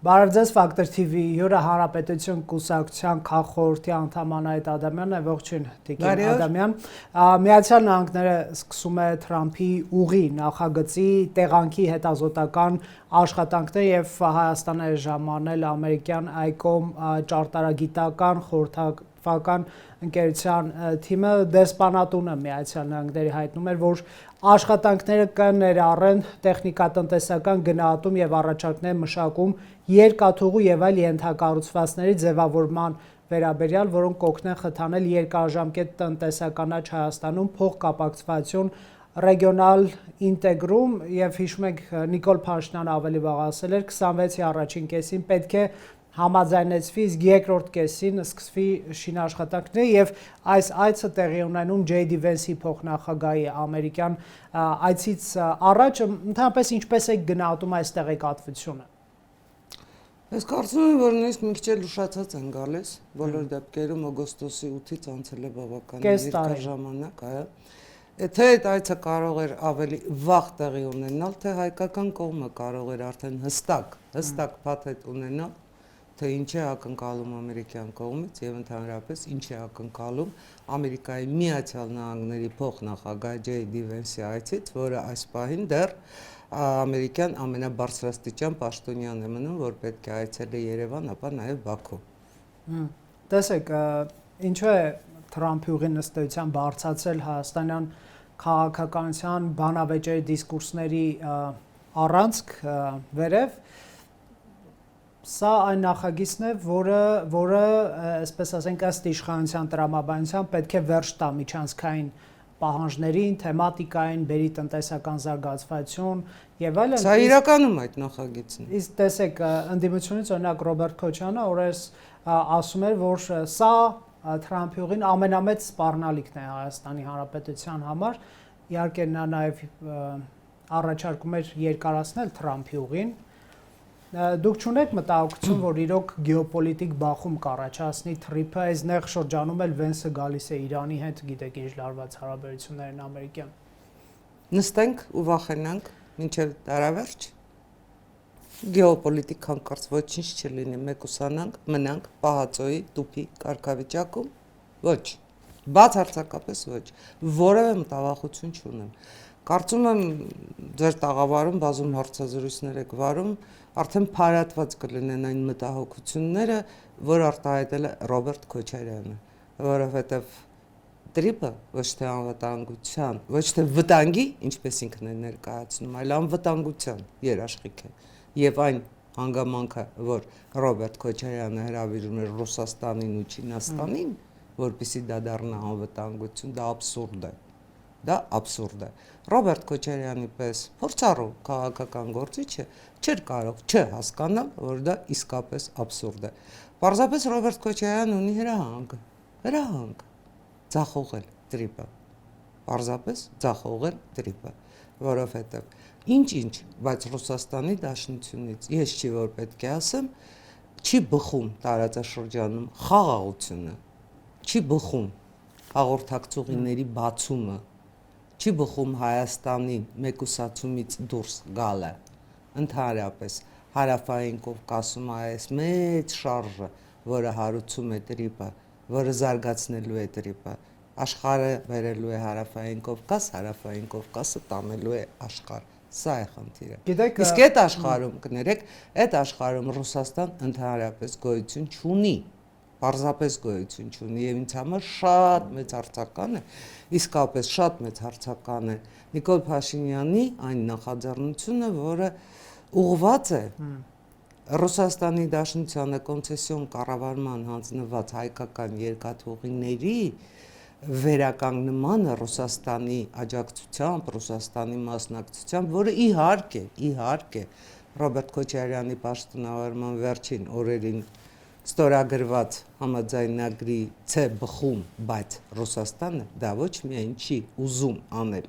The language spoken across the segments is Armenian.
Բարև ձեզ, Ֆակտոր TV հյուրը Հանրապետություն կուսակցության քաղխորհրդի անդամ Անահիտ Ադամյանն է, ողջույն Տիկին Ադամյան։ Միացյալ Նահանգները սկսում է Թրամփի ուղի նախագծի տեղանքի հետազոտական աշխատանքներ եւ Հայաստանը ժամանել ամերիկյան ICOM ճարտարագիտական խորհրդական ընկերության թիմը դեսպանատունը Միացյալ Նահանգների հայտնում էր, որ աշխատանքները կներառեն տեխնիկատնտեսական գնահատում եւ առաջարկներ մշակում երկաթուղու եւ այլ ենթակառուցվածքների ձևավորման վերաբերյալ, որոնք կօգնեն խթանել երկարաժամկետ տնտեսականաչ Հայաստանում փոխկապակցվածություն ռեգիոնալ ինտեգրում եւ հիշում եք Նիկոլ Փաշինյանը ավելի վաղ ասել էր 26-ի առաջին կեսին պետք է համաձայնեցվի, իսկ երկրորդ կեսին սկսվի շինաշխատանքները եւ այս այցը տեղի ունենում J.D. Vance-ի փոխնախագահի ամերիկյան այցից առաջ ընդհանրապես ինչպես է գնահատում այս տեղեկատվությունը։ Ես կարծում եմ, որ նույնիսկ մի քիչ էլ ուշացած են գալիս, բոլոր դեպքերում օգոստոսի 8-ից անցել է բավականին երկար ժամանակ, այո։ Թե այդ այցը կարող էր ավելի վաղ տեղի ունենալ, թե հայկական կողմը կարող էր արդեն հստակ փաթեթ ունենալ, թե ինչ է ակնկալում ամերիկյան կողմից եւ ընդհանրապես ինչ է ակնկալում Ամերիկայի Միացյալ Նահանգների փոխնախագահ J.D. Vance-ի այցից, որը այս պահին դեռ ամերիկյան ամենաբարձրաստիճան պաշտոնյան է մնում, որ պետք է այցելի Երևան, ապա նաեւ Բաքու։ Տեսեք, ինչու է Թրամփի ուղին ըստ էության բարձրացել հայաստանյան քաղաքականության բանավեճերի դիսկուրսների առանցք վերև։ Սա այն նախագիծն է, որը, այսպես ասենք, ըստ իշխանության տրամաբանության պետք է վերջ տա միջանցքային պահանջներին, թեմատիկային, բերի տնտեսական զարգացվածություն եւ այլն։ Սա իրականում այդ նախագիծն է։ Իսկ տեսեք, ընդդիմությունից օրինակ Ռոբերտ Քոչյանը օրես ասում էր, որ սա Թրամփի ուղին ամենամեծ սպառնալիքն է Հայաստանի Հանրապետության համար։ Իհարկե նա նաեւ առաջարկում էր երկարացնել Թրամփի ուղին։ Դուք չունեք մտահոգություն, որ իրոք գեոպոլիտիկ բախում կառաջացնի թրիփը, այստեղ շրջանում էլ Վենսը գալիս է Իրանի հետ, գիտեք ինչ լարված հարաբերություններն ամերիկյան։ Նստենք ու վախենանք մինչև տարավերջ։ Գեոպոլիտիկ հանկարծ ոչինչ չլինի, մեկուսանանք, մնանք պահածոյի տուփի կարգավիճակում։ Ոչ։ Բացարձակապես ոչ։ Որևէ մտավախություն չունեմ։ Կարծում եմ ձեր տաղավարում բազում հարցազրույցներ եք վարում, արդեն փարատված կլինեն այն մտահոգությունները, որ արտահայտել է Ռոբերտ Քոչարյանը, որովհետև տրիպը ոչ թե անվտանգության, ոչ թե վտանգի, ինչպես ինքն է ներկայացնում, այլ անվտանգության երաշխիք է։ Եվ այն հանգամանքը, որ Ռոբերտ Քոչարյանը հրավիրում է Ռուսաստանին ու Չինաստանին, որպեսզի դա դառնա անվտանգություն, դա աբսուրդ է։ Դա աբսուրդ է։ Ռոբերտ Քոչարյանի պես փորձառու քաղաքական գործիչը չէր կարող չհասկանալ, որ դա իսկապես աբսուրդ է։ Պարզապես Ռոբերտ Քոչարյանն ունի հրահանգ ձախողել տրիպը։ Պարզապես ձախողել տրիպը, որովհետև ինչ, բայց Ռուսաստանի Դաշնությունից ես չի որ պետք է ասեմ, չի բխում տարածաշրջանում խաղաղությունը, չի բխում հաղորդակցուղիների բացումը, չի բխում Հայաստանի մեկուսացումից դուրս գալը, ընդհանրապես հարավային Կովկասում այս մեծ շարժը, որը հարուցում է տրիպը, որը զարգացնելու է տրիպը, աշխարհը բերելու է հարավային Կովկաս, հարավային Կովկասը տանելու է աշխարհ։ Սա է խնդիրը։ Իսկ այդ աշխարհում, կներեք, այդ աշխարհում Ռուսաստան ընդհանրապես գոյություն չունի, պարզապես գոյություն չունի եւ ինձ համար շատ մեծ հարցական է, իսկապես շատ մեծ հարցական է Նիկոլ Փաշինյանի այն նախաձեռնությունը, որը ուղղված է Ռուսաստանի Դաշնությանը կոնցեսիոն կառավարման հանձնված հայկական երկաթուղիների վերականգնմանը Ռուսաստանի աջակցությամբ, Ռուսաստանի մասնակցությամբ, որը իհարկե Ռոբերտ Քոչարյանի պաշտոնավարման վերջին օրերին ստորագրված համաձայնագրի C բխում, բայց Ռուսաստանը դա ոչ միայն չի ուզում անել,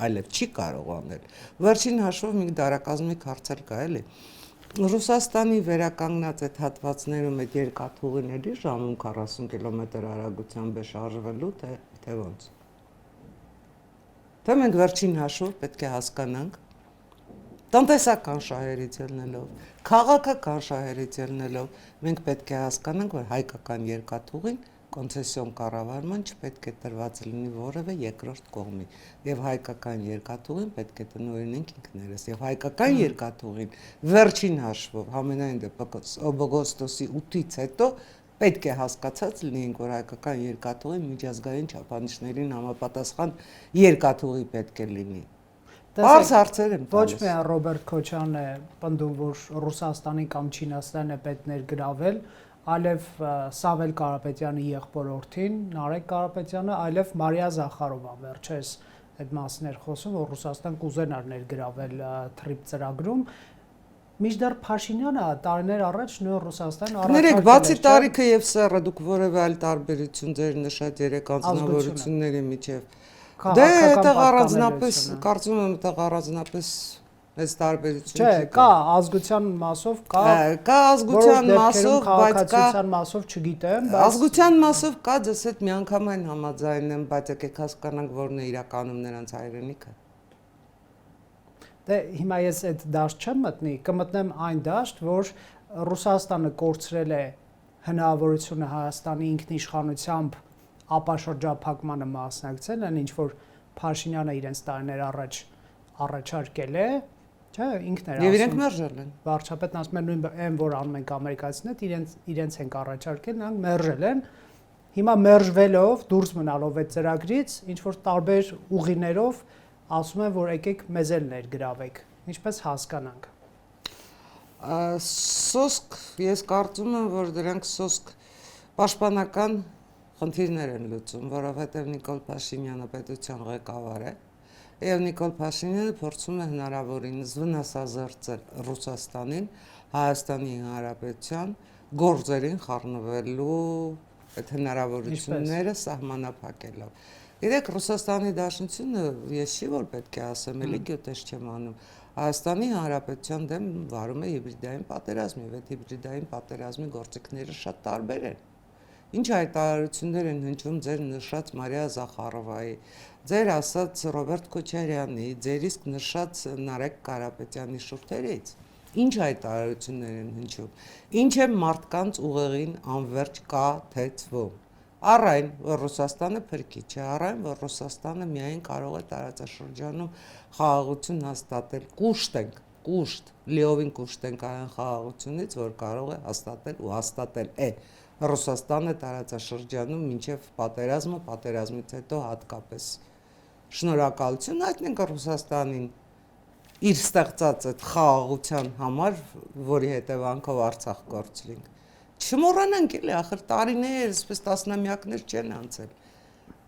այլև չի կարող անել։ Վերջին հաշվով մի դարակազմիկ հարցեր կա էլի։ Ռուսաստանի վերականգնած այդ հատվածներում այդ երկաթուղիների ժամում 40 կիլոմետր արագությամբ է շարժվելու, թե ոնց։ Թե մենք վերջին հաշվով պետք է հասկանանք, տնտեսական շահերից ելնելով, քաղաքական շահերից ելնելով, մենք պետք է հասկանանք, որ հայկական երկաթուղին կոնցեսիոն կառավարման չպետք է տրված լինի որևէ երկրորդ կողմի եւ հայկական երկաթուղին պետք է տնօրինենք ինքներս եւ հայկական երկաթուղին վերջին հաշվով համենայն դեպս օգոստոսի 8-ից հետո պետք է հասկացած լինենք, որ հայկական երկաթուղի միջազգային չափանիշներին համապատասխան երկաթուղի պետք է լինի։ Պարզ հարցեր եմ տալիս։ Ոչ միայն Ռոբերտ Քոչյանն է պնդում, որ Ռուսաստանի կամ Չինաստանն է պետք ներգրավել, այլև Սամվել Կարապետյանի եղբորորդին, Նարեկ Կարապետյանը, այլև Մարիա Զախարովը վերջերս այդ մասն էր խոսում, որ Ռուսաստան կուզենար ներգրավել թրիփ ծրագրում։ Մինչդեռ Փաշինյանը տարիներ առաջ նույն Ռուսաստան առաջարկել էր։ Բացի տարիքը եւ սեռը դուք որևէ այլ տարբերություն ձեր նշած երեք անձնավորությունների միջև։ Դե այդտեղ առանձնապես կարծում եմ այդտեղ առանձնապես այս տարբերություն չէ, կա ազգության մասով, կա ազգության մասով, բայց կա մասով չգիտեմ, բայց ազգության մասով կա, դες այդ միանգամայն համաձայն եմ, բայց եկեք հասկանանք, որն է իրականում նրանց հայրենիքը։ Դե հիմա ես այդ դաշտ չեմ մտնի, կմտնեմ այն դաշտ, որ Ռուսաստանը կորցրել է հնարավորությունը Հայաստանի ինքնիշխանությամբ ապաշրջափակմանը մասնակցել, այն ինչ որ Փաշինյանը իրենց տարիներ առաջ առաջարկել է, չէ, ինքն էր ասում։ Եվ իրենք մերժել են։ Վարչապետն ասում է նույն այն, որ անում ենք ամերիկացիները, իրենց են առաջարկել, նրանք մերժել են։ Հիմա մերժվելով, դուրս մնալով այդ ծրագրից, ինչ որ տարբեր ուղիներով ասում են, որ եկեք մեզ էլ ներգրավեք, ինչպես հասկանանք։ Սոսկ, ես կարծում եմ, որ դրանք սոսկ պաշտպանական խնդիրներ են լուծում, որովհետև Նիկոլ Փաշինյանը պետության ղեկավար է, եւ Նիկոլ Փաշինյանը փորձում է հնարավորինս վնասազերծել Ռուսաստանին, Հայաստանի Հանրապետության գործերին խառնվելու այդ հնարավորությունները սահմանափակելով։ Իրեք Ռուսաստանի Դաշնությունը ես չի որ պետք է ասեմ, էլի գյուտես չեմ անում։ Հայաստանի Հանրապետության դեմ վարում է հիբրիդային պատերազմ, եւ այդ հիբրիդային պատերազմի գործիքները շատ տարբեր են։ Ինչ հայտարարություններ են հնչում ձեր նշած Մարիա Զախարովայի, ձեր ասած Ռոբերտ Քոչարյանի, ձեր իսկ նշած Նարեկ Կարապետյանի շուրթերից։ Ինչ հայտարարություններ են հնչում։ Ինչ է մարդկանց ուղեղին անverջ կաթեցվում։ Առայն, որ Ռուսաստանը փրկիչ է, առայն, որ Ռուսաստանը միայն կարող է տարածաշրջանում խաղաղություն հաստատել, կուշտ, լիովին կուշտ ենք այն խաղաղությունից, որ կարող է հաստատել ու հաստատել է Ռուսաստանը տարածաշրջանում մինչև պատերազմը, պատերազմից հետո հատկապես։ Շնորհակալություն հայտնենք Ռուսաստանին իր ստեղծած այդ խաղաղության համար, որի հետևանքով Արցախ կորցրինք։ Չմոռանանք էլի, ախր տարիներ, այսպես տասնամյակներ չեն անցել։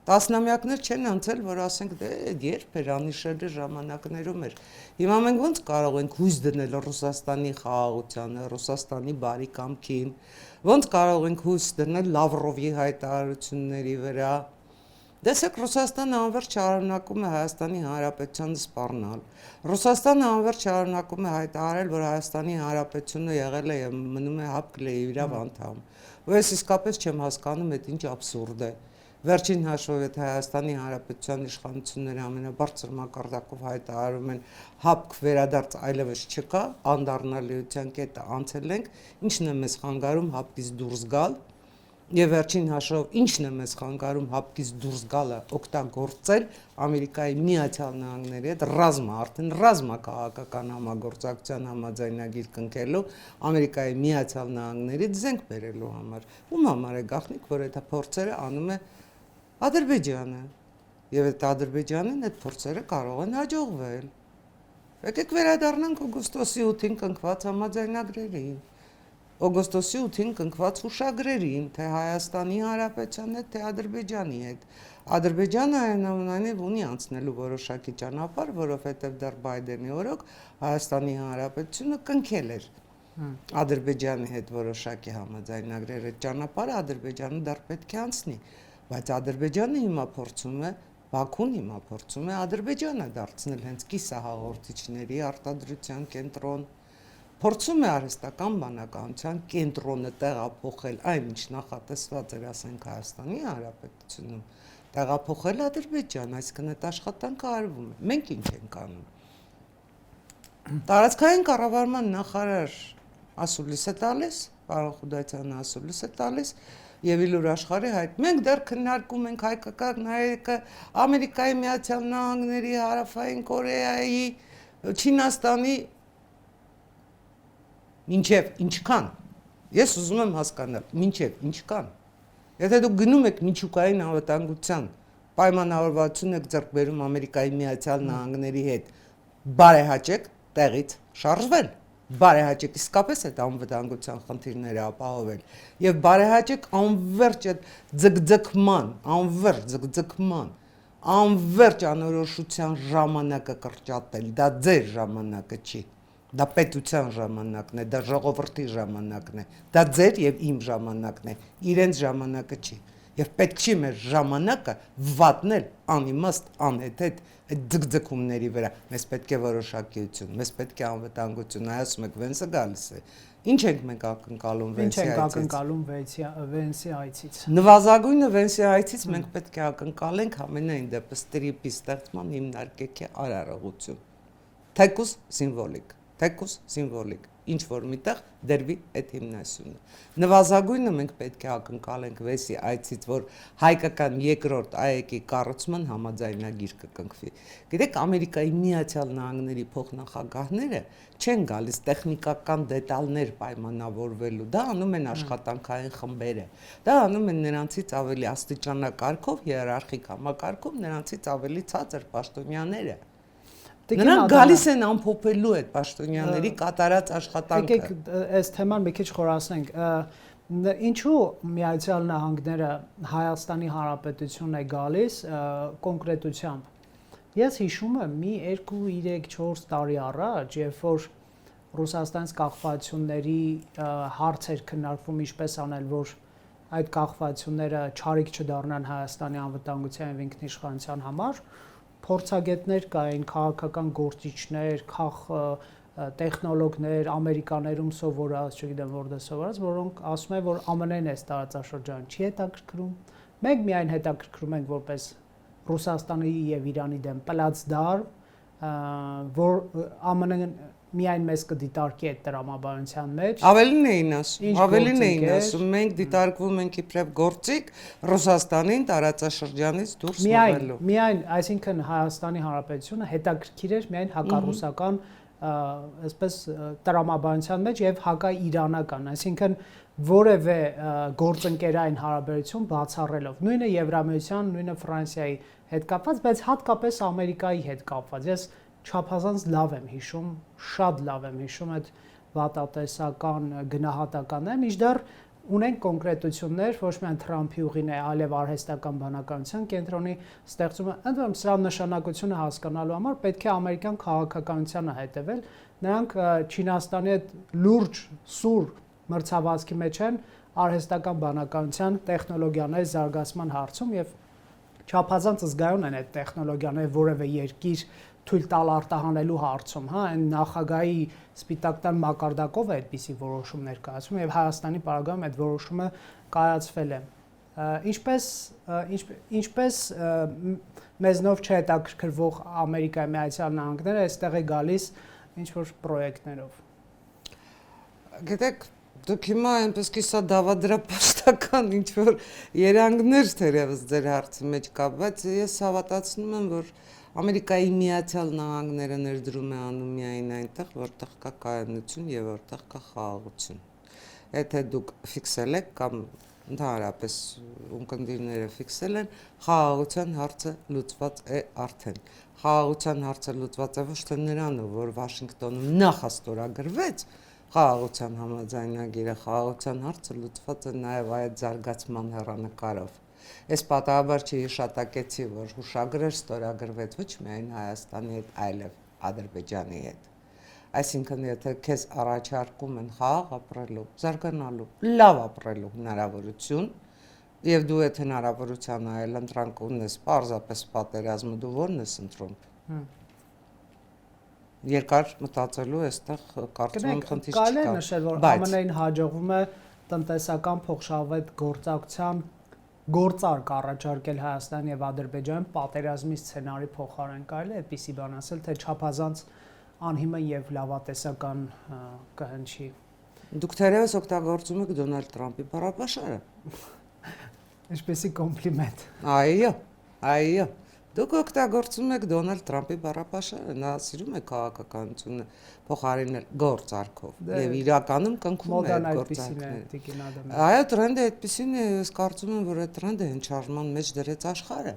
Տասնամյակներ չեն անցել, որ ասենք դե երբ էր անիշելի ժամանակներում էր։ Հիմա մենք ոնց կարող ենք հույս դնել Ռուսաստանի խաղաղությանը, Ռուսաստանի բարի կամքին, ոնց կարող ենք հույս դնել Լավրովի հայտարարությունների վրա։ Դեսեք Ռուսաստանը անverջ շարունակում է Հայաստանի Հանրապետությանը սպառնալ։ Ռուսաստանը անverջ շարունակում է հայտարարել, որ Հայաստանի Հանրապետությունը եղել է եւ մնում է ՀԱՊԿ լեյիրավ անդամ։ Ու ես իսկապես չեմ հասկանում, այդ ինչ աբսուրդ է։ Վերջին հաշվով եթե Հայաստանի Հանրապետության իշխանությունները ամենաբարձր մակարդակով հայտարարում են ՀԱՊԿ վերադարձ այլևս չկա, անդառնալիության կետը անցել ենք, ինչն է մեզ խանգարում ՀԱՊԿ-ից դուրս գալ։ Եվ վերջին հաշվով ինչն է մեզ խանգարում ՀԱՊԿ-ից դուրս գալը օգտագործել Ամերիկայի Միացյալ Նահանգների հետ արդեն ռազմաքաղաքական համագործակցության համաձայնագիր կնքելու Ամերիկայի Միացյալ Նահանգներից զենք բերելու համար։ Ում համար է գաղտնիք, որ այդ փորձերը անում է Ադրբեջանը։ Եվ այդ Ադրբեջանին այդ փորձերը կարող են հաջողվել։ Եկեք վերադառնանք օգոստոսի 8-ին կնքված համաձայնագրերին։ Օգոստոսի 8-ին կնքված հուշագրերին, թե Հայաստանի Հանրապետության հետ, թե Ադրբեջանի հետ։ Ադրբեջանը այնուամենայնիվ ունի անցնելու որոշակի ճանապարհ, որովհետև դեռ Բայդենի օրոք Հայաստանի Հանրապետությունը կնքել էր Ադրբեջանի հետ որոշակի համաձայնագրեր։ Այդ ճանապարհը Ադրբեջանը դեռ պետք է անցնի, բայց Ադրբեջանը հիմա փորձում է, Բաքուն հիմա փորձում է Ադրբեջանը դարձնել հենց կիսահաղորդիչների արտադրության կենտրոն։ Փորձում է արհեստական բանականության կենտրոնը տեղափոխել այն ինչ նախատեսված էր, ասենք Հայաստանի Հանրապետությունում, տեղափոխել Ադրբեջան, այսինքն այդ աշխատանքը արվում է։ Մենք ինչ ենք անում։ Տարածքային կառավարման նախարար ասուլիս է տալիս, պարոն Խուդայցյանը ասուլիս է տալիս եւ իլուր աշխարհի հայտ։ Մենք դեռ քննարկում ենք հայկական հայերքը Ամերիկայի Միացյալ Նահանգների, Հարավային Կորեայի, Չինաստանի մինչև ինչքան։ Ես ուզում եմ հասկանալ, մինչև ինչքան։ Եթե դուք գնում եք միջուկային անվտանգության պայմանավորվածություն եք ձեռք բերում Ամերիկայի Միացյալ Նահանգների հետ, բարեհաճեք տեղից շարժվել, բարեհաճեք իսկապես այդ անվտանգության խնդիրները ապահովել եւ բարեհաճեք անverջ այդ ձգձգման, անverջ անորոշության ժամանակը կրճատել, դա ձեր ժամանակը չի, դա պետության ժամանակն է, դա ժողովրդի ժամանակն է, դա ձեր եւ իմ ժամանակն է, իրենց ժամանակը չի եւ պետք չի մեր ժամանակը վատնել անիմաստ անհեթեթ այդ ձգձգումների վրա, մեզ պետք է որոշակիություն, մեզ պետք է անվտանգություն, ասում եք Վենսը գալիս է, ինչ ենք մենք ակնկալում Վենսի այցից։ Նվազագույնը Վենսի այցից մենք պետք է ակնկալենք ամենայն դեպս տրիպի ստեղծման հիմնարկեքի արարողություն, թեկուզ սիմվոլիկ, ինչ որ միտեղ դերվի այդ հիմնասյունը։ Նվազագույնը մենք պետք է ակնկալենք Վենսի այցից, որ հայկական երկրորդ ԱԵԿ-ի կառուցման համաձայնագիր կկնքվի։ Գիտեք, Ամերիկայի Միացյալ Նահանգների փոխնախագահները չեն գալիս տեխնիկական դետալներ պայմանավորվելու, դա անում են աշխատանքային խմբերը, դա անում են նրանցից ավելի աստիճանակարգով, հիերարխիկ համակարգով, նրանցից ավելի ցածր պաշտոնյաները։ Նրանք գալիս են ամփոփելու այդ պաշտոնյաների կատարած աշխատանքը։ Եկեք այս թեման մի քիչ խորացնենք։ Ինչու Միացյալ Նահանգները Հայաստանի Հանրապետությունն է գալիս կոնկրետությամբ։ Ես հիշում եմ մի 2, 3, 4 տարի առաջ, երբ որ Ռուսաստանից կախվածությունների հարց էր քննարկվում, ինչպես անել, որ այդ կախվածությունները չարիք չդառնան Հայաստանի անվտանգության եւ ինքնիշխանության համար, փորձագետներ կային, քաղաքական գործիչներ, տեխնոլոգներ, Ամերիկաներում սովորած, չգիտեմ որտեղ սովորած, որոնք ասում են, որ ԱՄՆ-ն է տարածաշրջան չի հետաքրքրում։ Մենք միայն հետաքրքրում ենք որպես Ռուսաստանի եւ Իրանի դեմ պլացդար, որ ԱՄՆ-ն միայն մեզ կդիտարկի այդ տրամաբանության մեջ։ Ավելին էին ասում, մենք դիտարկվում ենք իբրև գործիք Ռուսաստանին տարածաշրջանից դուրս մղելու։ Միայն, այսինքն Հայաստանի Հանրապետությունը հետաքրքիր էր միայն հակառուսական, այսպես տրամաբանության մեջ եւ հակաիրանական, այսինքն որևէ գործընկերային հարաբերություն բացառելով, նույնը Եվրամիության, նույնը Ֆրանսիայի հետ կապված, բայց հատկապես Ամերիկայի հետ կապված։ Ես չափազանց լավ եմ հիշում, շատ լավ եմ հիշում այդ վատատեսական գնահատականները, մինչդեռ ունենք կոնկրետություններ, ոչ միայն Թրամփի ուղին է, այլև արհեստական բանականության կենտրոնի ստեղծումը, ընդհանրապես սրա նշանակությունը հասկանալու համար պետք է ամերիկյան քաղաքականությանը հետևել, նրանք Չինաստանի հետ լուրջ սուր մրցավազքի մեջ են արհեստական բանականության տեխնոլոգիաների զարգացման հարցում եւ չափազանց զգայուն են այդ տեխնոլոգիաները որևէ երկիր թույլ տալ արտահանելու հարցում, հա, այն նախագահի սպիտակտան մակարդակով է այդպիսի որոշումներ կայացում եւ Հայաստանի պարագայում այդ որոշումը կայացվել է։ Ինչպես մեզնով չհետաքրքրվող Ամերիկայի Միացյալ Նահանգները այստեղ է գալիս ինչ որ պրոյեկտներով։ Գիտեք, դուք հիմա այնպես կիսա դավադրապաշտական ինչ որ երանգներ թերևս ձեր հարցի մեջ կա, բայց ես հավատացնում եմ, որ Ամերիկայի Միացյալ Նահանգները ներդրում է անում միայն այնտեղ, որտեղ կա կայունություն եւ որտեղ կա խաղաղություն։ Եթե դուք ֆիքսել եք կամ ընդհանրապես ունկնդիրները ֆիքսել են, խաղաղության հարցը լուծված է արդեն։ Խաղաղության հարցը լուծված է ոչ թե նրանով, որ Վաշինգտոնում նախաստորագրվեց խաղաղության համաձայնագիրը, խաղաղության հարցը լուծված է նաեւ այդ զարգացման հեռանկարով։ Ես պատահաբար չհիշատակեցի, որ հուշագրեր ստորագրվեց ոչ միայն Հայաստանի հետ, այլև Ադրբեջանի հետ։ Այսինքն, եթե քեզ առաջարկում են խաղաղ ապրելու, զարգանալու, լավ ապրելու հնարավորություն, եւ դու այդ հնարավորության այլ ընտրանք ունես, պարզապես պատերազմը դու ո՞րն ես ընտրում։ Երկար մտածելու այստեղ կարծում եմ խնդիր չկա։ Կարելի է նշել, որ ԱՄՆ-ին հաջողվում է տնտեսական փոխշահավետ գործակցության գործարք առաջարկել Հայաստան եւ Ադրբեջան պատերազմի սցենարի փոխարեն, կարելի է այդպիսի բան ասել, թե չափազանց անհիմն եւ լավատեսական կհնչի։ Դուք թերևս օգտագործում եք Դոնալդ Թրամփի բառապաշարը։ Ինչպեսի կոմպլիմենտ։ Այո։ Դուք օգտագործում եք Դոնալդ Թրամփի բառապաշարը, նա սիրում է քաղաքականությունը փոխարինել գործարքով եւ իրականում կնքում է այդ գործարքները։ Այո, տրենդը այդպեսին է, ես կարծում եմ, որ այդ տրենդը հնչարժման մեջ դրեց աշխարհը։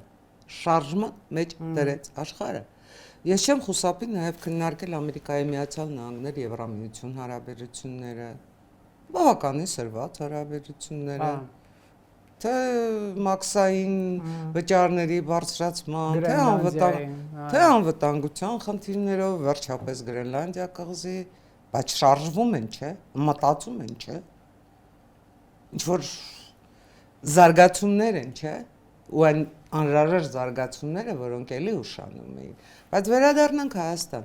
Շարժման մեջ դրեց աշխարհը։ Ես չեմ խուսափի նաև քննարկել Ամերիկայի Միացյալ Նահանգներ Եվրամիություն հարաբերությունները, բավականին սրված հարաբերությունները, թե մաքսային վճարների բարձրացման, թե անվտանգության խնդիրներով վերջապես Գրենլանդիա կղզի, բայց շարժվում են, չէ, մտածում են, չէ, ինչ որ զարգացումներ են, չէ, ու այն անհրաժեշտ զարգացումները, որոնք էլի ուշանում էին։ Բայց վերադառնանք Հայաստան։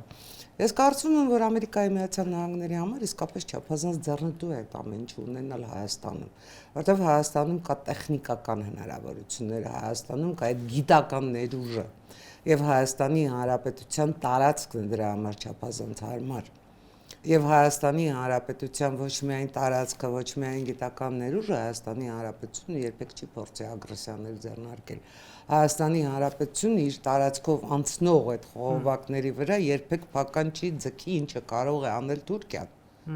Ես կարծում եմ, որ Ամերիկայի Միացյալ Նահանգների համար իսկապես չափազանց ձեռնտու է այդ ամեն ինչը ունենալ Հայաստանում, որտեղ Հայաստանում կա տեխնիկական հնարավորություններ, Հայաստանում կա այդ գիտական ներուժը, եւ Հայաստանի Հանրապետության տարածքն է դրա համար չափազանց հարմար։ Եվ Հայաստանի Հանրապետության ոչ միայն տարածքը, ոչ միայն գիտական ներուժը, Հայաստանի Հանրապետությունը երբեք չի փորձի ագրեսիաներ ձեռնարկել։ Հայաստանի Հանրապետությունը իր տարածքով անցնող այդ խողովակների վրա երբեք փական չի ձգի, ինչը կարող է անել Թուրքիան։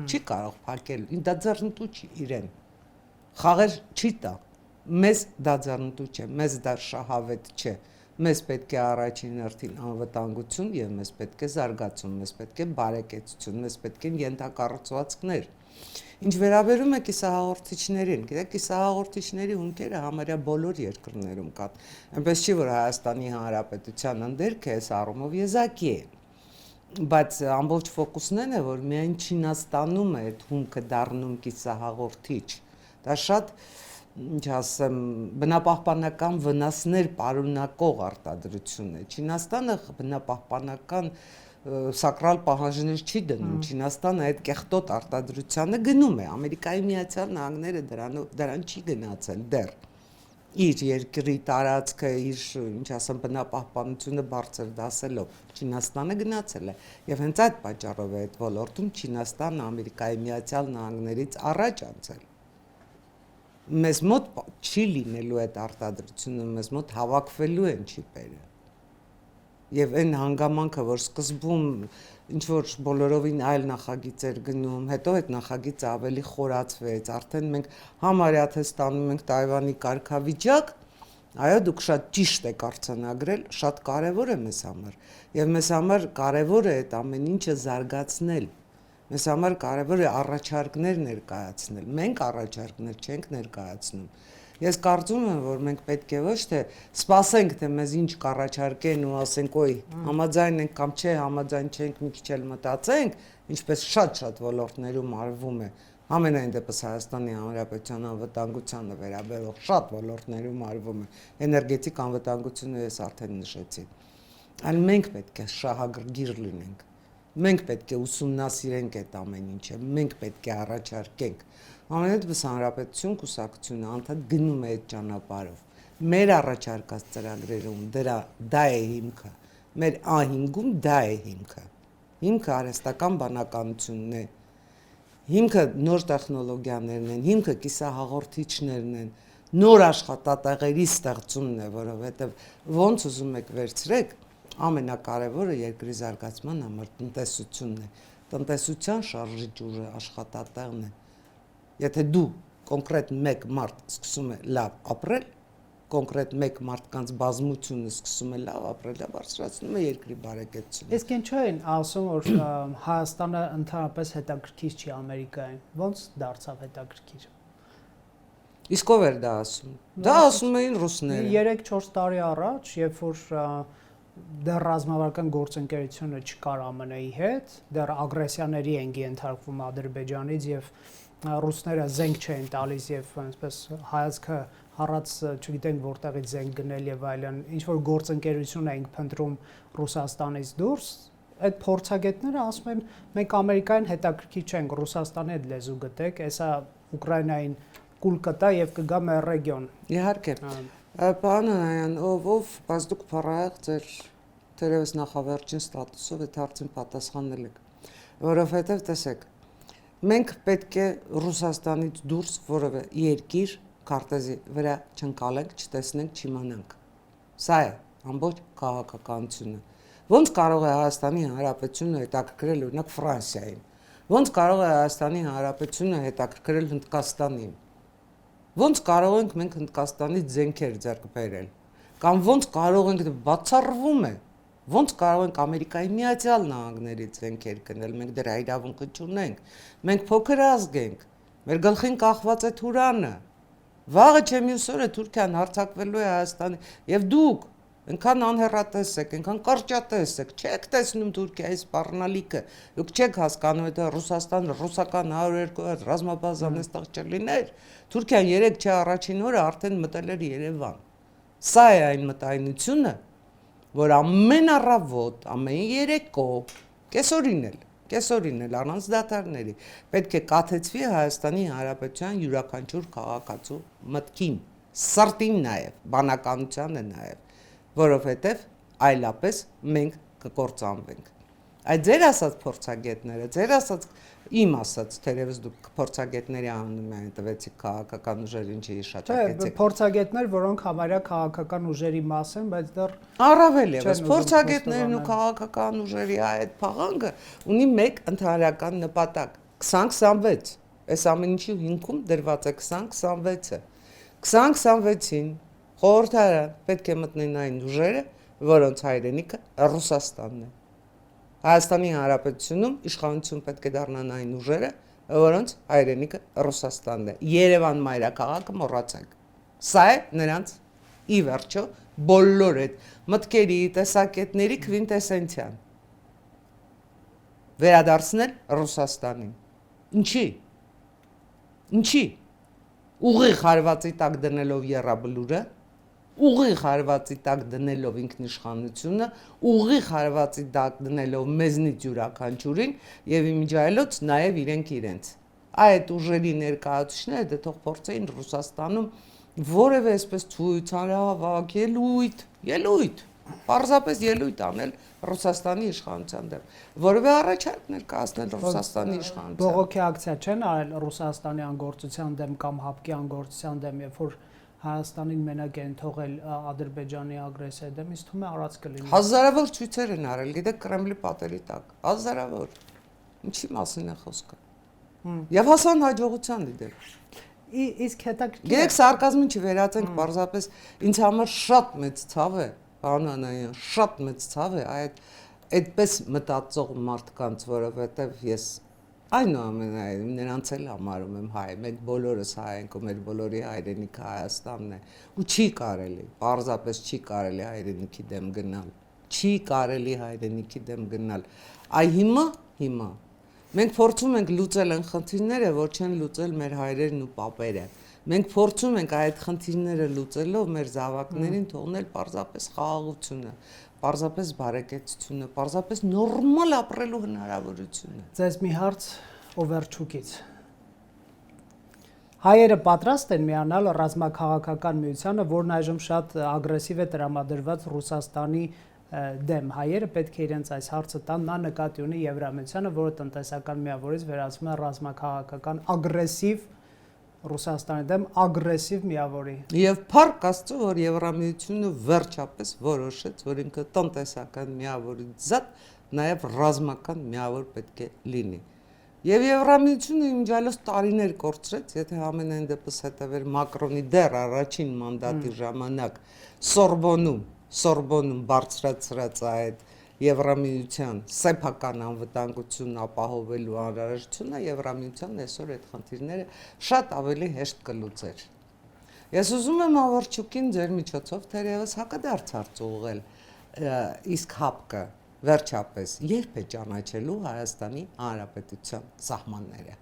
Չի կարող փակել, դա ձեռնտու չի իրեն։ Խաղեր չի տա։ Մեզ դա ձեռնտու չէ, մեզ դա շահավետ չէ։ Մեզ պետք է առաջին հերթին անվտանգություն եւ մեզ պետք է զարգացում, մեզ պետք է բարեկեցություն, մեզ պետք են ենթակառուցվածքներ։ Ինչ վերաբերում է կիսահաղորդիչներին, գիտեք, կիսահաղորդիչների հումքերը համարյա բոլոր երկրներում կան։ Այնպես չի, որ Հայաստանի Հանրապետության ընդերքը այս առումով եզակի է։ Բայց ամբողջ ֆոկուսն այն է, որ միայն Չինաստանում է այդ հումքը դառնում կիսահաղորդիչ։ Դա շատ ինչ ասեմ, բնապահպանական վնասներ պարունակող արտադրություն է։ Չինաստանը բնապահպանական սակրալ պահանջներ չի դնում, Չինաստանը այդ կեղտոտ արտադրությանը գնում է, Ամերիկայի Միացյալ Նահանգները դրան չի գնացել դեռ։ Իր երկրի տարածքը, իր, ինչ ասեմ, բնապահպանությունը բարձր դասելով, Չինաստանը գնացել է։ Եվ հենց այդ պատճառով է այդ ոլորտում Չինաստանը Ամերիկայի Միացյալ Նահանգներից առաջ անցել։ Մեզ մոտ չի լինելու այդ արտադրությունը, մեզ մոտ հավաքվելու են չիպերը։ Եվ այն հանգամանքը, որ սկզբում ինչ որ բոլորովին այլ նախագիծ էր գնում, հետո այդ նախագիծը ավելի խորացվեց, արդեն մենք համարյա թե ստանում ենք Թայվանի կարգավիճակ, այո, դուք շատ ճիշտ եք արձանագրել, շատ կարևոր է մեզ համար։ Եվ մեզ համար կարևոր է այդ ամեն ինչը զարգացնել։ Մեզ համար կարևոր է առաջարկներ ներկայացնել։ Մենք առաջարկներ չենք ներկայացնում։ Ես կարծում եմ, որ մենք պետք է ոչ թե սպասենք, թե մեզ ինչ կառաջարկեն ու ասենք, օй, համաձայն ենք կամ չէ, համաձայն չենք, մի քիչ էլ մտածենք, ինչպես շատ ոլորտներում արվում է։ Ամենայն դեպս Հայաստանի Հանրապետության անվտանգությանը վերաբերող շատ ոլորտներում արվում է։ Էներգետիկ անվտանգությունը ես արդեն նշեցի։ Այլ մենք պետք է շահագրգիռ լինենք։ Մենք պետք է ուսումնասիրենք այդ ամեն ինչը, մենք պետք է առաջարկենք։ Ամենատես Հանրապետություն կուսակցությունը անդադ գնում է այդ ճանապարհով։ Մեր առաջարկած ծրագրերում դա է հիմքը։ Մեր ահինգում դա է հիմքը։ Հիմքը արհեստական բանականությունն է։ Հիմքը նոր տեխնոլոգիաներն են, հիմքը կիսահաղորդիչներն են, նոր աշխատատեղերի ստեղծումն է, որովհետև ոնց ուզում եք վերցրեք, ամենակարևորը երկրի զարգացման համար տնտեսությունն է։ Տնտեսության շարժիչ ուժը աշխատատեղն է։ Եթե դու կոնկրետ մեկ մարդ սկսում է լավ ապրել, կոնկրետ մեկ մարդկանց բազմությունը սկսում է լավ ապրել, դա բարձրացնում է երկրի բարեկեցությունը։ Իսկ ինչու են ասում, որ Հայաստանը ընդհանրապես հետաքրքիր չի Ամերիկային։ Ոնց դարձավ հետաքրքիր։ Իսկ ով էր դա ասում։ Դա ասում էին ռուսները։ 3-4 տարի առաջ, երբ որ դեռ ռազմավարական գործընկերությունը չկար ԱՄՆ-ի հետ, դեռ ագրեսիաների են ենթարկվում Ադրբեջանից եւ ռուսները զենք չեն տալիս եւ այնպես հայացքը հառած չգիտենք որտեղից զենք գնել եւ այլն, ինչ որ գործընկերություն ենք փնտրում Ռուսաստանից դուրս, այդ փորձագետները ասում են մենք Ամերիկային հետաքրքիր չենք, Ռուսաստանի հետ լեզու գտեք, հեսա Ուկրաինային կուլ կտա եւ կգա մեր ռեգիոն։ Իհարկե։ Պարոն Անանյան, ով բայց դուք փառահեղ ձեր թերևս նախավերջին ստատուսով այդ հարցին պատասխանել եք, որովհետև տեսեք, մենք պետք է Ռուսաստանից դուրս որևէ երկիր քարտեզի վրա չընկալենք, չտեսնենք, չիմանանք։ Սա է ամբողջ քաղաքականությունը։ Ոնց կարող է Հայաստանի Հանրապետությունը հետաքրքրել օրինակ Ֆրանսիային, ոնց կարող է Հայաստանի Հանրապետությունը հետաքրքրել Հնդկաստանին, ոնց կարող ենք մենք Հնդկաստանից զենքեր ձեռք բերել, կամ ոնց կարող ենք բացառվում է, ոնց կարող ենք Ամերիկայի Միացյալ Նահանգներից զենքեր գնել, մենք դրա իրավունքը չունենք, մենք փոքր ազգ ենք, մեր գլխին կախված է Թուրանը, վաղը չէ մյուս օրը Թուրքիան հարձակվելու է Հայաստանի, եւ դուք այնքան անհեռատես եք, այնքան կարճատես եք, չեք տեսնում Թուրքիայի սպառնալիքը, դուք չեք հասկանում, եթե Ռուսաստանը ռուսական 102 ռազմաբազան այստեղ չլիներ, Թուրքիան 3 չէ առաջին օրը արդեն մտել էր Երևան։ Սա է այն մտայնությունը, որ ամեն առավոտ, ամեն երեկո, կեսօրին էլ առանց դադարների պետք է կաթեցվի Հայաստանի Հանրապետության յուրաքանչյուր քաղաքացու մտքին, սրտին նաև, բանականությանը նաև, որովհետև այլապես մենք կկործանվենք։ Այդ ձեր ասած փորձագետները, ձեր ասած իմ ասած, թերևս դուք փորձագետների անունը տվեցիք քաղաքական ուժերին չի հիշատակեցիք։ Չէ, փորձագետներ, որոնք համարյա քաղաքական ուժերի մաս են, բայց դեռ առավել ևս փորձագետներն ու քաղաքական ուժերի այդ փաղանգը ունի մեկ ընդհանրական նպատակ՝ 2026։ Այս ամեն ինչի հիմքում դրված է 2026-ը։ 2026-ին խորհրդարան պետք է մտնեն այն ուժերը, որոնց հայրենիքը Ռուսաստանն է։ Հայաստանի Հանրապետությունում իշխանություն պետք է դառնան այն ուժերը, որոնց հայրենիքը Ռուսաստանն է։ Երևան մայրաքաղաքը մոռացեք։ Սա է նրանց ի վերջո բոլոր այդ մտքերի, տեսակետների քվինտեսենցիան։ Վերադարձնել Ռուսաստանին։ Ինչի։ Ուղիղ հարվածի տակ դնելով եռաբլուրը, ուղիղ հարվածի տակ դնելով ինքնիշխանությունը, ուղիղ հարվածի տակ դնելով մեզնից յուրաքանչյուրին եւ իմիջայլոց նաեւ իրենց։ Այդ ուժերի ներկայացուցիչները դե թող փորձեին Ռուսաստանում որևէ այսպես ցույցարավակ ելույթ, պարզապես ելույթ անել Ռուսաստանի իշխանության դեմ, որևէ առաջարկ ներկայացնել Ռուսաստանի իշխանության։ Բողոքի ակցիա չեն արել Ռուսաստանի անգործության դեմ կամ ՀԱՊԿ-ի անգործության դեմ, երբ որ Հայաստանին մենակ են թողել Ադրբեջանի ագրեսիայի դեմ, ինձ թվում է արած կլինի։ Հազարավոր ցույցեր են արել, գիտեք, Կրեմլի պատերի տակ, հազարավոր։ Ինչի մասին է խոսքը։ Եվ հասան հաջողության դիտել։ Իսկ հետաքրքիր է։ Գիտեք, սարկազմին չվերածենք, պարզապես ինձ համար շատ մեծ ցավ է, պարոն Անանյան, շատ մեծ ցավ է այդպես մտածող մարդկանց, որովհետև ես այնուամենայնիվ նրանց էլ համարում եմ հայ, մենք բոլորս հայ ենք ու մեր բոլորի հայրենիքը Հայաստանն է ու չի կարելի, պարզապես չի կարելի հայրենիքի դեմ գնալ, չի կարելի հայրենիքի դեմ գնալ։ Այ հիմա մենք փորձում ենք լուծել այն խնդիրները, որ չեն լուծել մեր հայրերն ու պապերը։ Մենք փորձում ենք այդ խնդիրները լուծելով մեր զավակներին թողնել պարզապես խաղաղությունը, պարզապես բարեկեցությունը, պարզապես նորմալ ապրելու հնարավորությունը։ Ձեզ մի հարց Օվերչուկից։ Հայերը պատրաստ են միանալ ռազմաքաղաքական միությանը, որն այժմ շատ ագրեսիվ է տրամադրված Ռուսաստանի դեմ։ Հայերը պետք է իրենց այս հարցը տան, նա նկատի ունի Եվրամիությանը, որը տնտեսական միավորից վերածվում է ռազմաքաղաքական ագրեսիվ Ռուսաստանի դեմ ագրեսիվ միավորի։ Եվ փառք Աստծո, որ Եվրամիությունը վերջապես որոշեց, որ ինքը տնտեսական միավորից զատ նաև ռազմական միավոր պետք է լինի։ Եվ Եվրամիությունը իմիջիալոց տարիներ կորցրեց, եթե ամենայն դեպս հետևեր Մակրոնի դեռ առաջին մանդատի ժամանակ Սորբոնում բարձրացրած այդ Եվրամիության սեփական անվտանգությունն ապահովելու անհրաժեշտությունը, Եվրամիությանն այսօր այդ խնդիրները շատ ավելի հեշտ կլուծեր։ Ես ուզում եմ Ավարչուկին ձեր միջոցով թերևս հակադարձ հարց ուղղել, իսկ ՀԱՊԿ-ը վերջապես երբ է ճանաչելու Հայաստանի Հանրապետության սահմանները։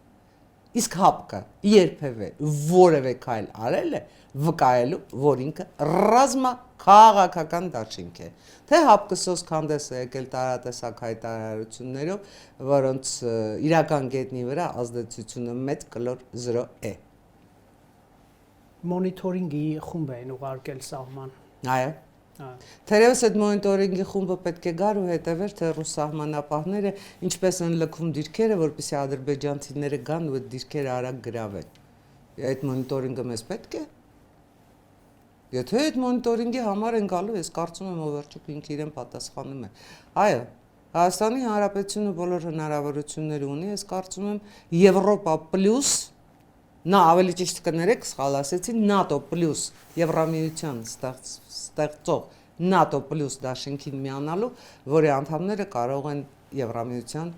Իսկ ՀԱՊԿ-ը երբևէ որևէ քայլ արել է վկայելու, որ ինքը ռազմաքաղաքական դաշինք է։ Թե ՀԱՊԿ-ը սոսկ հանդես է եկել տարատեսակ հայտարարություններով, որոնց իրական գետնի վրա ազդեցությունը մեծ կլոր 0 է։ Մոնիթորինգի խումբ էին ուղարկել սահման։ Այո, Թերևս այդ մոնիտորինգի խումբը պետք է գար ու հետևեր, թե ռուս սահմանապահները ինչպես են լքում դիրքերը, որպեսզի ադրբեջանցիները գան ու այդ դիրքերը արագ գրավեն։ Այդ մոնիտորինգը մեզ պետք է։ Եթե այդ մոնիտորինգի համար են գալու, ես կարծում եմ Օվերչուկ ինքը իրեն պատասխանում է։ Այո, Հայաստանի Հանրապետությունը բոլոր հնարավորություններ ունի, ես կարծում եմ Եվրոպա պլյուս նա ավելի ճիշտ կներեք, սխալ ասեցի, ՆԱՏՕ պլյուս Եվրամիության ստեղծող ՆԱՏՕ պլյուս դաշինքին միանալու, որի անդամները կարող են Եվրամիության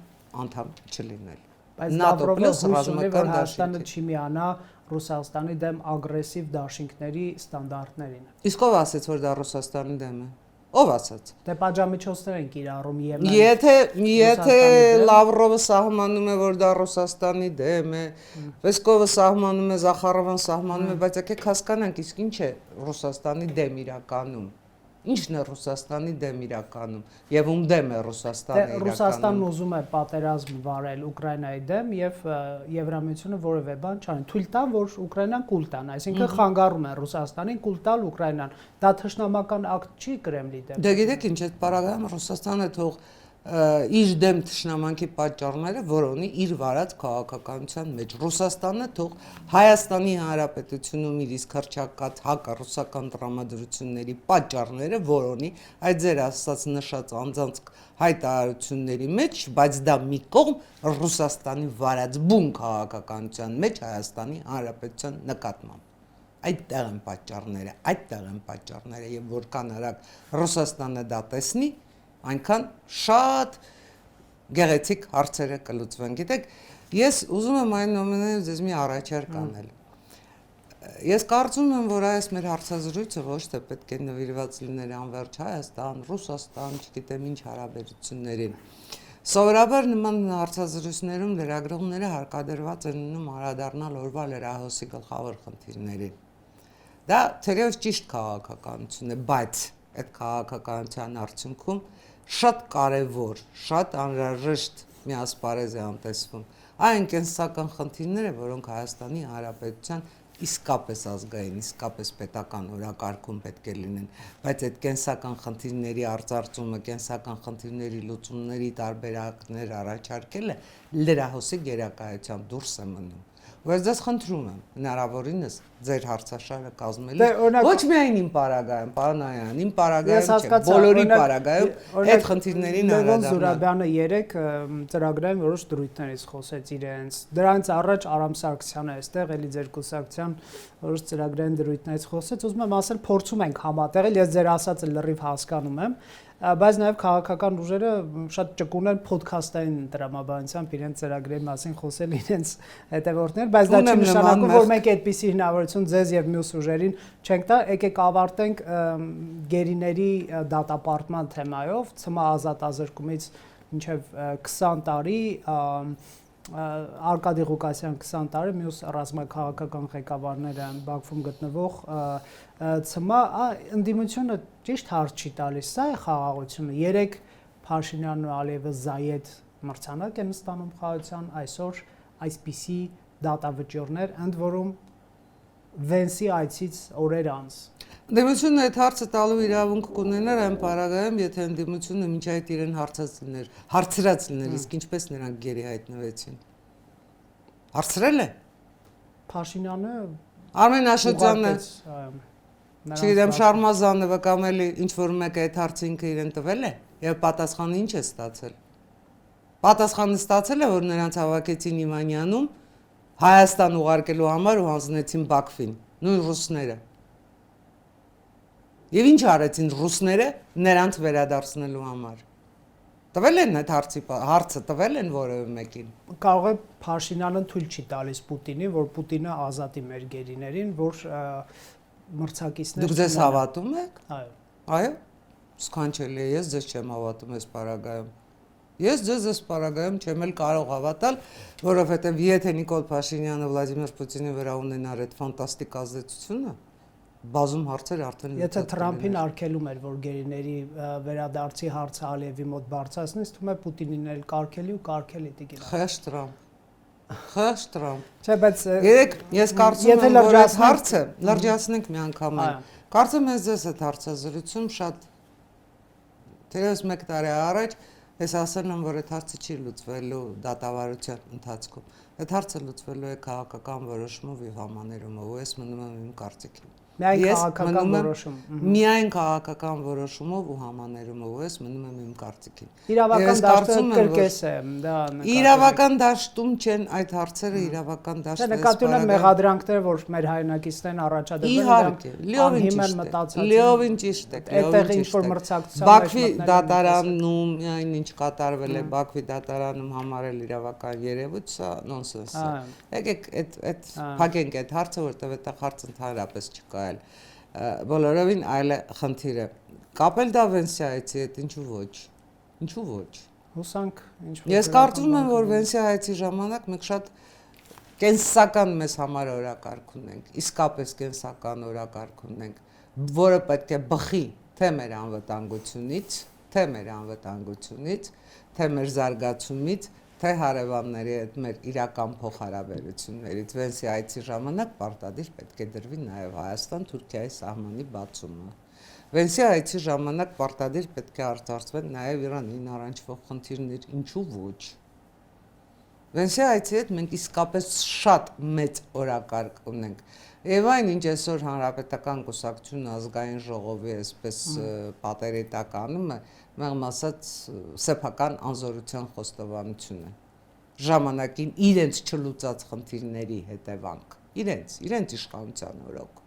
անդամ չլինել։ Բայց Լավրովը հույս ունի, որ Հայաստանը չի միանա Ռուսաստանի դեմ ագրեսիվ դաշինքների ստանդարտներին։ Իսկ ով ասեց, որ դա Ռուսաստանի դեմ է։ Ով ասաց։ Դե պատժամիջոցներ են կիրառում Եմեն։ Եթե Լավրովը սահմանում է, որ դա Ռուսաստանի դեմ է, Պեսկովը սահմանում է, Զախարովան սահմանում է, բայց եկեք հասկանանք, իսկ ինչ է Ռուսաստանի դեմ իրականում։ Ինչն է Ռուսաստանի դեմ իրականում եւ ում դեմ է Ռուսաստանը իրականում։ Ռուսաստանն ուզում է պատերազմ վարել Ուկրաինայի դեմ եւ Եվրամիությունը որևէ բան չանի։ Թույլ տան, որ Ուկրաինան կուլ տան, այսինքն խանգարում է Ռուսաստանին կուլ տալ Ուկրաինան։ Դա թշնամական ակտ չի Կրեմլի դեմ։ Դե գիտեք ինչ, այդ պարագայում Ռուսաստանը թող իր դեմ թշնամանքի պատճառները որոնի իր վարած քաղաքականության մեջ Ռուսաստանը թող Հայաստանի Հանրապետությունում իր իսկ հռչակած հակառուսական տրամադրությունների պատճառները որոնի այդ ձեր ասած նշած անձանց հայտարարությունների մեջ, բայց դա մի կողմ Ռուսաստանի վարած բուն քաղաքականության մեջ Հայաստանի Հանրապետության նկատմամբ այդտեղ են պատճառները եւ որքան արագ Ռուսաստանը դա տեսնի այնքան շատ գեղեցիկ հարցերը կլուծվեն։ Գիտեք, ես ուզում եմ այնուամենայնիվ ձեզ մի առաջարկ անել։ Ես կարծում եմ, որ այս մեր հարցազրույցը ոչ թե պետք է նվիրված լիներ անվերջ Հայաստան, Ռուսաստան, չգիտեմ ինչ հարաբերություններին։ Սովորաբար նման հարցազրույցներում լրագրողները հարկադրված են ունում անդրադառնալ օրվա լրահոսի գլխավոր խնդիրներին։ Դա թերևս ճիշտ քաղաքականություն է, բայց այդ քաղաքականության արդյունքում շատ կարևոր, շատ անհրաժեշտ մի ասպարեզ է անտեսվում այն կենսական խնդիրները, որոնք Հայաստանի Հանրապետության իսկապես ազգային, իսկապես պետական օրակարգում պետք է լինեն, բայց այդ կենսական խնդիրների արծարծումը, կենսական խնդիրների լուծումների տարբերակներ առաջարկելը լրահոսի գերակայությամբ դուրս է մնում։ Բայց ես խնդրում եմ հնարավորինս ձեր հարցաշարը կազմելիս ոչ միայն իմ պարագայում, պարոն Այան, իմ պարագայում չէ, բոլորի պարագայում այդ խնդիրներին անդրադառնալ։ Զուրաբյանը երեք ծրագրային որոշ դրույթներից խոսեց իրենց։ Դրանից առաջ Արամ Սարգսյանը այստեղ էլի ձեր կուսակցության որոշ ծրագրային դրույթներից խոսեց, ուզում եմ ասել, փորձում ենք համատեղել, ես ձեր ասածը լրիվ հասկանում եմ, բայց նաև քաղաքական ուժերը շատ ճկուն են ոդքասթային տրամաբանությամբ իրենց ծրագրերի մասին խոսել իրենց հետևորդներ, բայց դա չի նշանակում, որ մենք այդպիսի հնարավորություն ձեզ եւ մյուս ուժերին չենք տա, եկեք ավարտենք գերիների դատապարտման թեմայով, ՑՄ ազատազրկումից մինչև 20 տարի Արկադի Ղուկասյան 20 տարի, մյուս ռազմաքաղաքական ղեկավարները Բաքվում գտնվող ՑՄ ընդդիմությունը ճիշտ հարց չի տալիս, սա է խաղաղությունը։ Երեք Փաշինյանն ու Ալիևը Զայեդ մրցանակ են ստանում խաղաղության, այսօր այսպիսի դատավճիռներ, ընդ որում Վենսի այցից օրեր անց։ Ընդդիմությունը այդ հարցը տալու իրավունք կունենար այն պարագայում, եթե ընդդիմությունը մինչ այդ իրեն հարցրած լիներ, իսկ ինչպես նրանք գերի հայտնվեցին։ Հարցրել է։ Փաշինյանը Արմեն Աշոտյանը, չգիտեմ Շարմազանովը կամ էլի ինչ-որ մեկը այդ հարցը ինքը իրեն տվել է եւ պատասխանը ինչ է ստացել։ Պատասխանը ստացել է, որ նրանց հավաքեցին Իվանյանում Հայաստան ուղարկելու համար ու հանձնեցին Բաքվին, նույն ռուսները։ Եվ ինչ արեցին ռուսները նրանց վերադարձնելու համար։ Տվել են այդ հարցը տվել են որևէ մեկին։ Կարող է Փաշինյանը թույլ չի տալիս Պուտինին, որ Պուտինը ազատի մեր գերիներին, որ մրցակիցներ։ Դուք ձեզ հավատում եք։ Այո։ Այո։ Սքանչելի է, ես ձեզ չեմ հավատում այս պարագայում։ Ես ձեզ այս պարագայում չեմ էլ կարող հավատալ, որովհետև եթե Նիկոլ Փաշինյանը Վլադիմիր Պուտինի վրա ունենար այդ ֆանտաստիկ ազդեցությունը, բազում հարցեր արդեն Եթե Թրամփին արգելում էր, որ գերիների վերադարձի հարցը Ալիևի մոտ բարձրացնի, թվում է Պուտինին էլ կարգելի ու կարգելի տիկին։ Խեղճ Թրամփ։ Խեղճ Տրամփ։ Չէ, բայց երեք ես կարծում եմ, որ այս հարցը լրջացնենք մի անգամ այն։ Կարծում եմ ձեզ այդ հարցազրույցում շատ թերևս 1 տարի առաջ ես ասել եմ, որ այդ հարցը չի լուծվելու դատավարության ընթացքում։ Այդ հարցը լուծվելու է քաղաքական որոշումով եւ համաներումով, ու ես մնում եմ իմ կարծիքին։ Միայն քաղաքական որոշումով ու համաներումով ես մնում եմ իմ կարծիքին։ Իրավական դաշտում կրկես է, դա իրավական դաշտում չեն այդ հարցերը, իրավական դաշտը։ Նկատի ունեմ մեղադրանքները, որ մեր հայրենակիցներն առաջադրել են, լիովին ճիշտ է, այդտեղ ինչ-որ մրցակցության Բաքվի դատարանում այն ինչ կատարվել է Բաքվի դատարանում համարել իրավական երևույթ, սա նոնսենս է։ Եկեք այդ փակենք այդ հարցը, որտեղ այդտեղ հարց ընդհանրապես չկա։ Բոլորովին այլ խնդիր է։ Կապել դա Վենսիայից հետ ինչու ոչ։ Հուսանք ինչ-որ։ Ես կարծում եմ, որ Վենսիայից ժամանակ մենք շատ կենսական մեզ համար օրակարգ ունենք, իսկապես կենսական օրակարգ ունենք, որը պետք է բխի թե մեր անվտանգությունից, թե մեր զարգացումից, թե հարևանների հետ մեր իրական փոխհարաբերություններից։ Վենսիայից ժամանակ պարտադիր պետք է դրվի նաև Հայաստան-Թուրքիայի սահմանի բացումը։ Վենսիայից ժամանակ պարտադիր պետք է արձարծվեն նաև Իրանին առնչվող խնդիրներ, ինչու ոչ։ Վենսիայից հետ մենք իսկապես շատ մեծ օրակարգ ունենք։ Եվ այն, ինչ այսօր Հանրապետական կուսակցությունը ազգային ժողովի այսպես պատերի տակ անում է, մեղմ ասած սեփական անզորության խոստովանություն է։ Ժամանակին իրենց չլուծած խնդիրների հետևանք, իրենց իշխանության օրոք,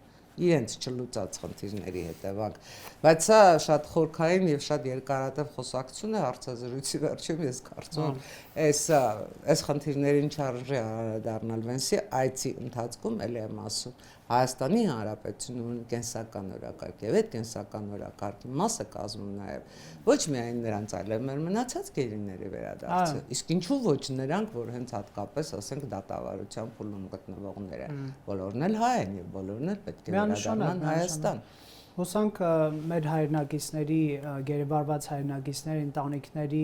իրենց չլուծած խնդիրների հետևանք, բայց սա շատ խորքային եւ շատ երկարատև խոսակցություն է հարցազրույցի վերջում, ես կարծում եմ այս խնդիրներին չարժե անդրադառնալ Վենսի այցի ընթացքում, ելի եմ ասում, Հայաստանի Հանրապետությունում ունի կենսական օրակարգ եւ այդ կենսական օրակարգի մասը կազմում նաեւ ոչ միայն նրանց, այլև մեր մնացած գերիների վերադարձը, իսկ ինչու ոչ նրանք, որ հենց հատկապես, ասենք, դատավարության փուլում գտնվողներ են, բոլորն էլ հայ են եւ բոլորն էլ պետք է վերադառնան Հայաստան։ Հուսանք մեր հայրենակիցների, գերեվարված հայրենակիցների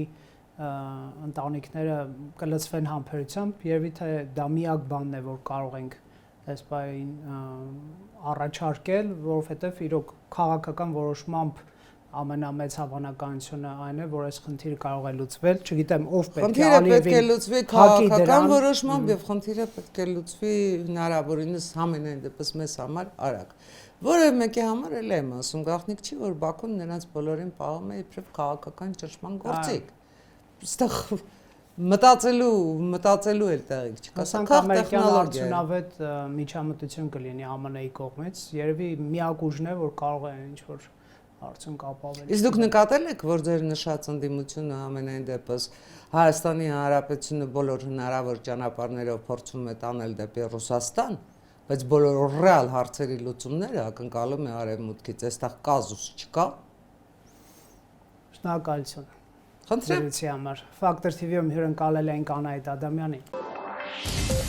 ընտանիքները կլծվեն համբերությամբ, երևի թե դա միակ բանն է, որ կարող ենք այս բային առաջարկել, որովհետև իրոք քաղաքական որոշմամբ ամենամեծ հավանականությունը այն է, որ այս խնդիրը կարող է լուծվել, չգիտեմ ով պետք է Խնդիրը պետք է լուծվի քաղաքական որոշմամբ եւ խնդիրը պետք է լուծվի հնարավորինս համենայն դեպս մեզ համար արագ։ Որևէ մեկի համար էլ եմ ասում, գաղտնիք չի, որ Բաքուն նրանց բոլորին պահում է իբրև քաղաքական ճնշման գործիք։ Այստեղ մտածելու էլ տեղիք չկա, սա ամերիկյան արդյունավետ միջամտություն կլինի ԱՄՆ-ի կողմից, երևի միակ ուժն է, որ կարող է ինչ-որ արդյունք ապավել։ Իսկ դուք նկատել եք, որ ձեր նշած ընդդիմությունը ամենայն դեպս Հայաստանի Հանրապետությունը բոլոր հնարավոր ճանապարհներով փորձում է տանել դեպի Ռուսաստան, բայց բոլոր ռեալ հարցերի լուծումները ակնկալում է Արևմուտքից, այստեղ կազուս չկա։ Շնորհակալություն։ Խնդրեմ։ Ֆակտոր TV-ում հյուրընկալել ենք Անահիտ Ադամյանին։